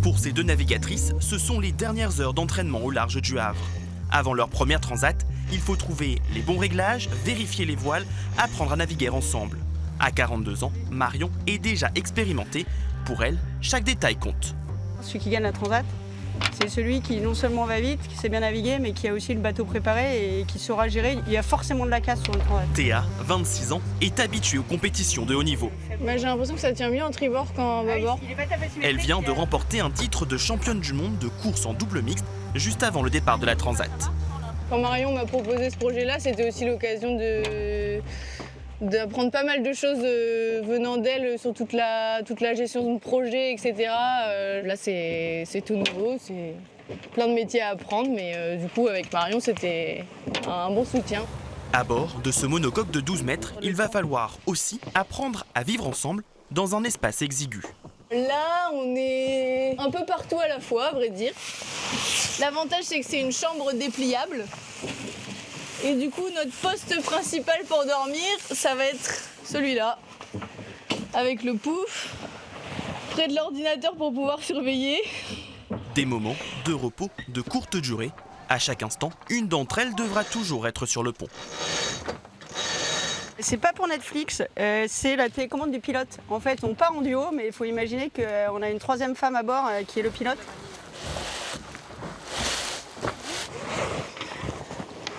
Pour ces deux navigatrices, ce sont les dernières heures d'entraînement au large du Havre. Avant leur première transat, il faut trouver les bons réglages, vérifier les voiles, apprendre à naviguer ensemble. À 42 ans, Marion est déjà expérimentée. Pour elle, chaque détail compte. Celui qui gagne la transat, c'est celui qui non seulement va vite, qui sait bien naviguer, mais qui a aussi le bateau préparé et qui saura gérer. Il y a forcément de la casse sur le transat. Théa, 26 ans, est habituée aux compétitions de haut niveau. J'ai l'impression que ça tient mieux en tribord qu'en bâbord. Elle vient de remporter un titre de championne du monde de course en double mixte juste avant le départ de la transat. Quand Marion m'a proposé ce projet-là, c'était aussi l'occasion d'apprendre pas mal de choses venant d'elle sur toute la gestion de projet, etc. Là, c'est tout nouveau, c'est plein de métiers à apprendre, mais du coup, avec Marion, c'était un bon soutien. À bord de ce monocoque de 12 mètres, il va falloir aussi apprendre à vivre ensemble dans un espace exigu. Là, on est un peu partout à la fois, à vrai dire. L'avantage, c'est que c'est une chambre dépliable. Et du coup, notre poste principal pour dormir, ça va être celui-là. Avec le pouf, près de l'ordinateur pour pouvoir surveiller. Des moments de repos de courte durée. À chaque instant, une d'entre elles devra toujours être sur le pont. C'est pas pour Netflix, c'est la télécommande du pilote. En fait, on part en duo, mais il faut imaginer qu'on a une troisième femme à bord qui est le pilote.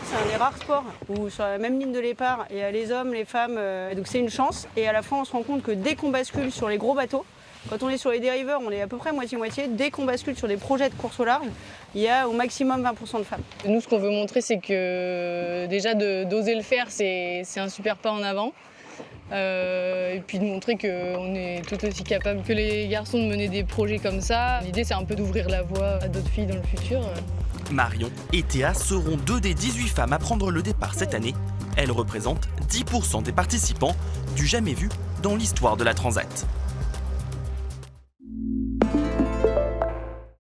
C'est un des rares sports où sur la même ligne de départ, il y a les hommes, les femmes, donc c'est une chance. Et à la fin, on se rend compte que dès qu'on bascule sur les gros bateaux, quand on est sur les dériveurs, on est à peu près moitié-moitié. Dès qu'on bascule sur des projets de course au large, il y a au maximum 20% de femmes. Nous, ce qu'on veut montrer, c'est que déjà d'oser le faire, c'est un super pas en avant. Et puis de montrer qu'on est tout aussi capable que les garçons de mener des projets comme ça. L'idée, c'est un peu d'ouvrir la voie à d'autres filles dans le futur. Marion et Théa seront deux des 18 femmes à prendre le départ cette année. Elles représentent 10% des participants, du jamais vu dans l'histoire de la transat.